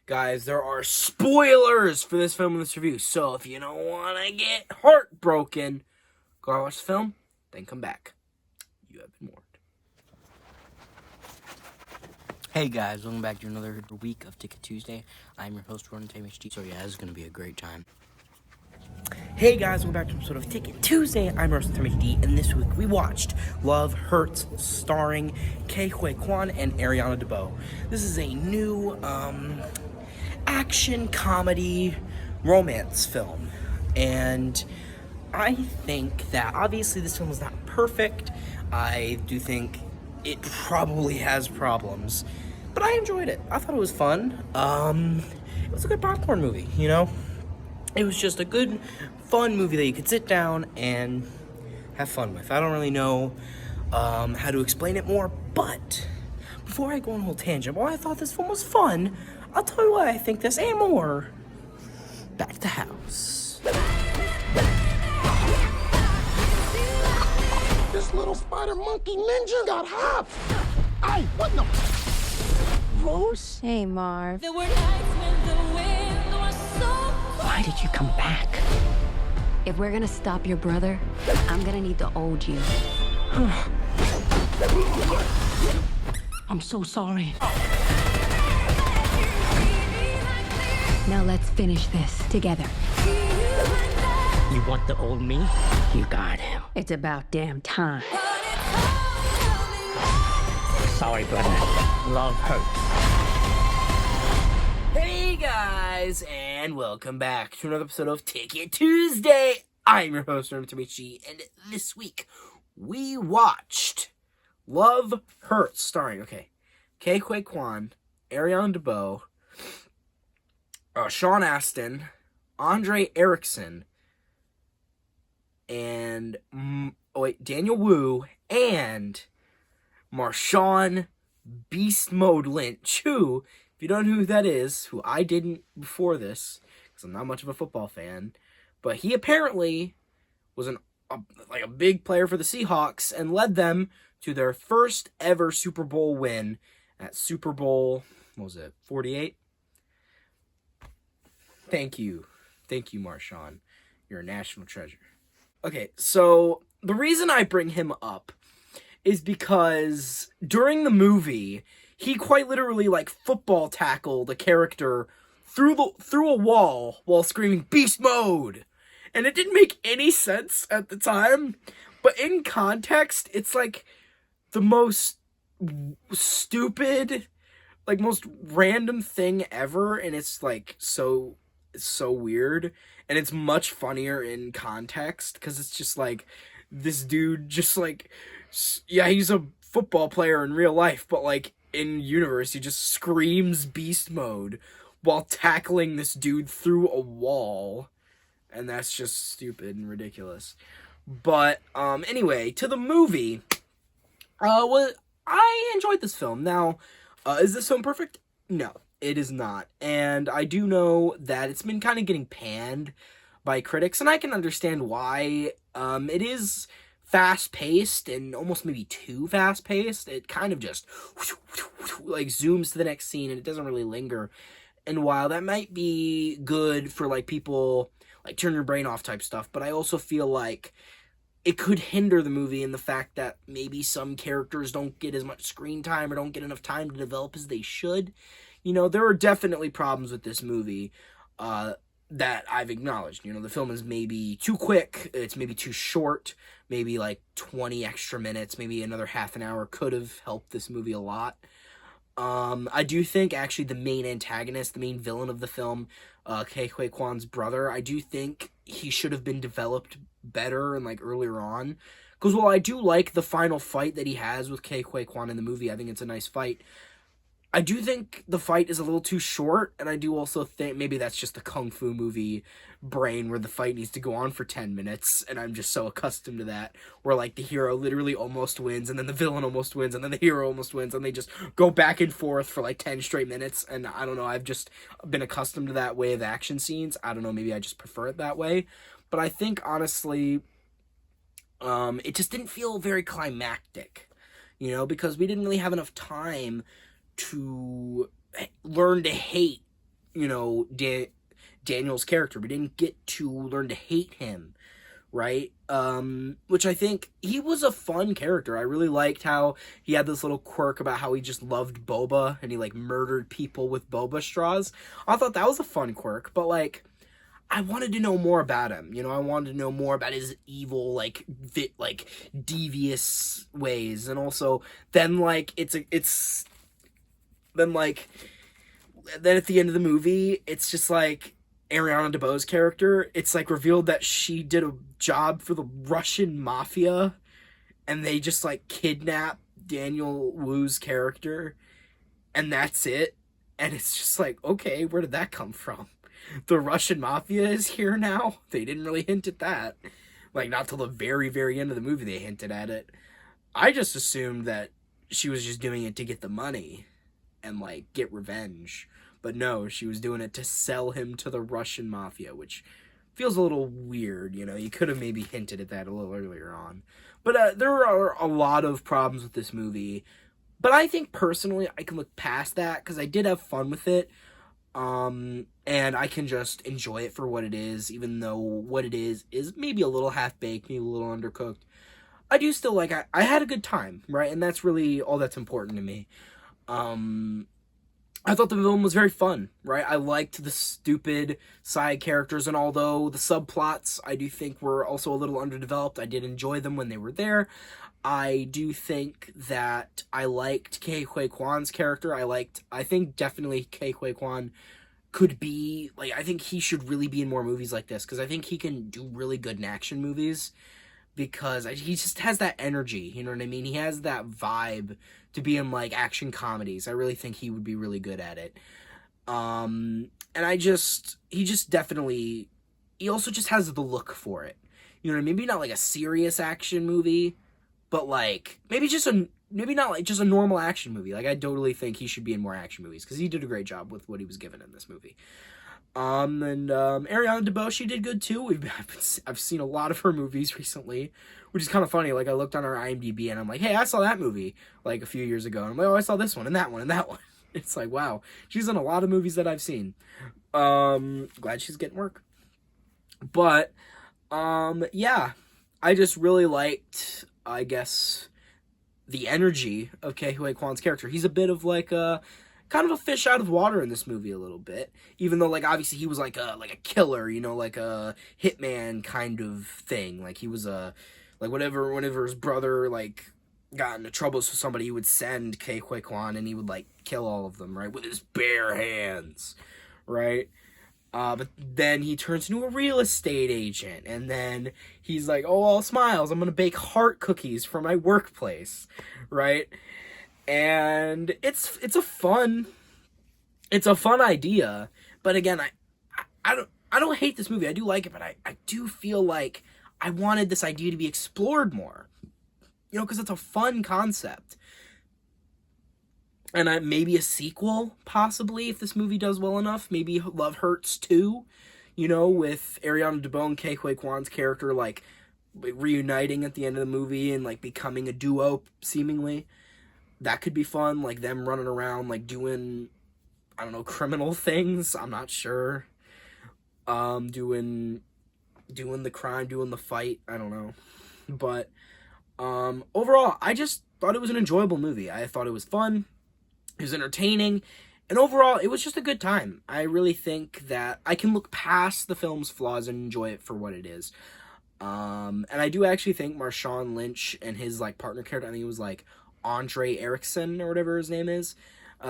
Guys, there are spoilers for this film in this review, so if you don't want to get heartbroken, go watch the film, then come back. You have been warned. Hey guys, welcome back to another week of Ticket Tuesday. I'm your host, Ron TMHD. So yeah, this is going to be a great time. Hey guys, welcome back to an episode of Ticket Tuesday. I'm your host, TMHD, and this week we watched Love Hurts, starring Quan and Arianna DeBose. This is a new, action comedy romance film, and I think that obviously this film is not perfect. I do think it probably has problems, but I enjoyed it. I thought it was fun. It was a good popcorn movie, you know? It was just a good, fun movie that you could sit down and have fun with. I don't really know how to explain it more, but before I go on a whole tangent, while I thought this film was fun, I'll tell you why I think this and more. Back to the house. This little spider monkey ninja got hopped. Ay, what the? Rose? Hey, Marv. Why did you come back? If we're gonna stop your brother, I'm gonna need the old you. I'm so sorry. Now let's finish this together. You want the old me? You got him. It's about damn time. Sorry, brother. Love hurts. Hey guys, and welcome back to another episode of Ticket Tuesday. I'm your host, TMHD, and this week we watched Love Hurts, starring, Quan, Arianna DeBose, Sean Astin, Andre Erickson, and Daniel Wu, and Marshawn Beast Mode Lynch, who, if you don't know who that is, who I didn't before this, because I'm not much of a football fan, but he apparently was a big player for the Seahawks and led them to their first ever Super Bowl win at Super Bowl, 48? Thank you, Marshawn. You're a national treasure. Okay, so the reason I bring him up is because during the movie, he quite literally football tackled a character through a wall while screaming "Beast Mode," and it didn't make any sense at the time. But in context, it's the most stupid, most random thing ever, and it's so weird, and it's much funnier in context because it's just this dude just he's a football player in real life, but in universe he just screams beast mode while tackling this dude through a wall, and that's just stupid and ridiculous. But anyway, to the movie. I enjoyed this film. Now, is this film perfect? No, it is not. And I do know that it's been kind of getting panned by critics, and I can understand why. It is fast-paced and almost maybe too fast-paced. It kind of just zooms to the next scene, and it doesn't really linger. And while that might be good for people turn your brain off type stuff, but I also feel it could hinder the movie in the fact that maybe some characters don't get as much screen time or don't get enough time to develop as they should. You know, there are definitely problems with this movie that I've acknowledged. You know, the film is maybe too quick, it's maybe too short, maybe 20 extra minutes, maybe another half an hour could have helped this movie a lot. I do think, actually, the main antagonist, the main villain of the film, Quan's brother, I do think he should have been developed better and earlier on. Because while I do like the final fight that he has with Quan in the movie, I think it's a nice fight, I do think the fight is a little too short, and I do also think maybe that's just the Kung Fu movie brain where the fight needs to go on for 10 minutes, and I'm just so accustomed to that, where the hero literally almost wins, and then the villain almost wins, and then the hero almost wins, and they just go back and forth for 10 straight minutes, and I don't know, I've just been accustomed to that way of action scenes. I don't know, maybe I just prefer it that way, but I think, honestly, it just didn't feel very climactic, because we didn't really have enough time to learn to hate Daniel's character. We didn't get to learn to hate him, right? Which I think he was a fun character. I really liked how he had this little quirk about how he just loved boba and he like murdered people with boba straws. I thought that was a fun quirk, but like I wanted to know more about him. I wanted to know more about his evil, like devious ways, and also then like then at the end of the movie, it's just like Arianna DeBose character. It's like revealed that she did a job for the Russian mafia, and they just like kidnap Daniel Wu's character, and that's it. And it's just like, okay, where did that come from? The Russian mafia is here now? They didn't really hint at that. Like, not till the very, very end of the movie they hinted at it. I just assumed that she was just doing it to get the money and, like, get revenge. But no, she was doing it to sell him to the Russian mafia, which feels a little weird, You could have maybe hinted at that a little earlier on. But there are a lot of problems with this movie. But I think, personally, I can look past that, because I did have fun with it. And I can just enjoy it for what it is, even though what it is maybe a little half-baked, maybe a little undercooked. I do still like, I had a good time, right? And that's really all that's important to me. I thought the film was very fun, right? I liked the stupid side characters, and although the subplots I do think were also a little underdeveloped, I did enjoy them when they were there. I do think that I liked Ke Huy Quan's character. I think definitely Ke Huy Quan could be, like, I think he should really be in more movies like this, because I think he can do really good in action movies, because he just has that energy, you know what I mean? He has that vibe to be in, like, action comedies. I really think he would be really good at it. And he also just has the look for it. You know what I mean? Maybe not like a serious action movie, but like maybe not like just a normal action movie. Like, I totally think he should be in more action movies, because he did a great job with what he was given in this movie. Arianna DeBose, she did good too. I've seen a lot of her movies recently, which is kind of funny. Like, I looked on her IMDb and I'm like, hey, I saw that movie like a few years ago. And I'm like, oh, I saw this one and that one and that one. It's like, wow, she's in a lot of movies that I've seen. Glad she's getting work. But, yeah, I just really liked, I guess, the energy of Ke Huy Quan's character. He's a bit of like a kind of a fish out of water in this movie a little bit, even though like obviously he was like a killer, like a hitman kind of thing. Like, he was like whenever his brother like got into troubles with somebody, he would send Ke Huy Quan and he would like kill all of them, right, with his bare hands, right? But then he turns into a real estate agent, and then he's like, oh, all smiles, I'm gonna bake heart cookies for my workplace, right? And it's a fun idea, but again, I don't hate this movie. I do like it, but I do feel like I wanted this idea to be explored more, because it's a fun concept. And maybe a sequel, possibly, if this movie does well enough. Maybe Love Hurts 2, with Ariana DeBose and Ke Huy Quan's character, like, reuniting at the end of the movie and, like, becoming a duo, seemingly. That could be fun, like, them running around, like, doing, I don't know, criminal things. I'm not sure. Doing the crime, doing the fight. I don't know. But, overall, I just thought it was an enjoyable movie. I thought it was fun. It was entertaining, and overall, it was just a good time. I really think that I can look past the film's flaws and enjoy it for what it is. And I do actually think Marshawn Lynch and his, like, partner character, I think it was, like, Andre Erickson, or whatever his name is.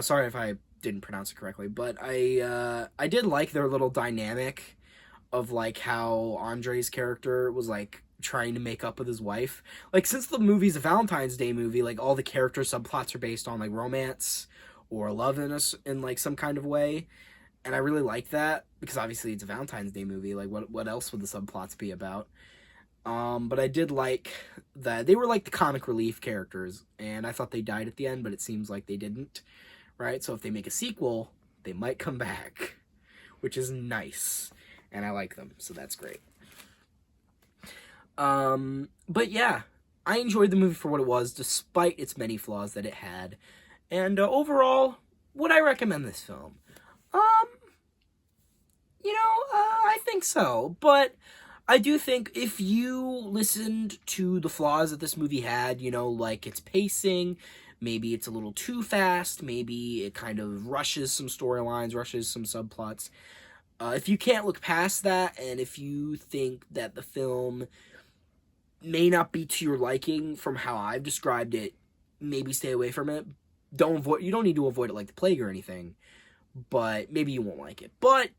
Sorry if I didn't pronounce it correctly, but I did like their little dynamic of, like, how Andre's character was, like, trying to make up with his wife. Like, since the movie's a Valentine's Day movie, like, all the character subplots are based on, like, romance or love in like, some kind of way. And I really like that, because obviously it's a Valentine's Day movie. Like, what else would the subplots be about? But I did like that they were, like, the comic relief characters, and I thought they died at the end, but it seems like they didn't, right? So if they make a sequel, they might come back, which is nice, and I like them, so that's great. But yeah, I enjoyed the movie for what it was, despite its many flaws that it had. And overall, would I recommend this film? I think so. But I do think if you listened to the flaws that this movie had, like its pacing, maybe it's a little too fast, maybe it kind of rushes some storylines, rushes some subplots. If you can't look past that, and if you think that the film may not be to your liking from how I've described it, maybe stay away from it. You don't need to avoid it like the plague or anything, but maybe you won't like it. But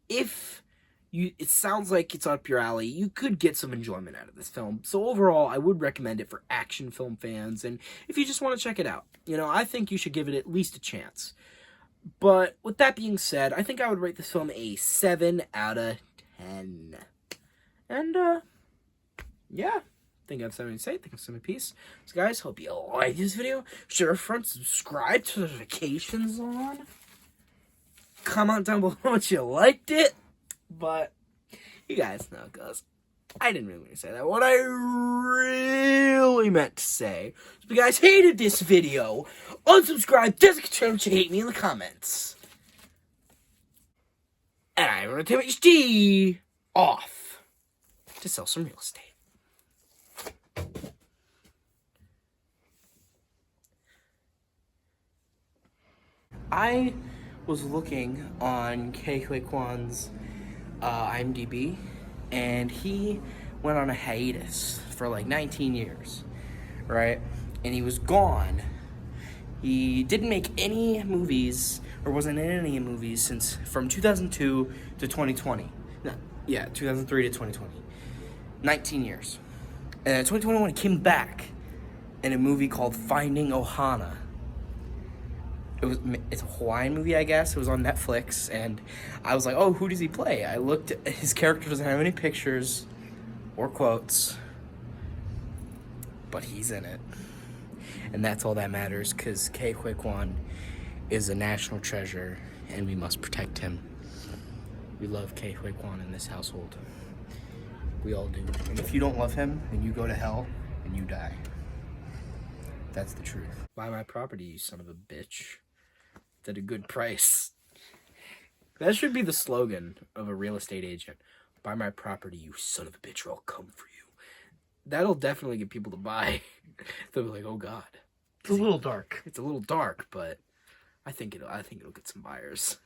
if it sounds like it's up your alley, you could get some enjoyment out of this film. So overall, I would recommend it for action film fans, and if you just want to check it out. I think you should give it at least a chance. But with that being said, I think I would rate this film a 7 out of 10. And, yeah. I think I have something to say. I think I have something to peace. So, guys, hope you like this video. Share a friend, subscribe, turn notifications on. Comment down below what you liked it. But, you guys know it goes. I didn't really say that. What I really meant to say is if you guys hated this video, unsubscribe, just hate me in the comments. And I'm going to take HD off to sell some real estate. I was looking on Quan's IMDb, and he went on a hiatus for like 19 years, right? And he was gone. He didn't make any movies, or wasn't in any movies since from 2002 to 2020. No, yeah, 2003 to 2020. 19 years. And in 2021, he came back in a movie called Finding Ohana. It's a Hawaiian movie, I guess. It was on Netflix, and I was like, oh, who does he play? I looked, his character doesn't have any pictures or quotes, but he's in it. And that's all that matters, because Quan is a national treasure, and we must protect him. We love Quan in this household. We all do. And if you don't love him, then you go to hell, and you die. That's the truth. Buy my property, you son of a bitch. At a good price. That should be the slogan of a real estate agent. Buy my property, you son of a bitch, or I'll come for you. That'll definitely get people to buy. They'll be like, oh god. It's a little dark. It's a little dark, but I think it'll get some buyers.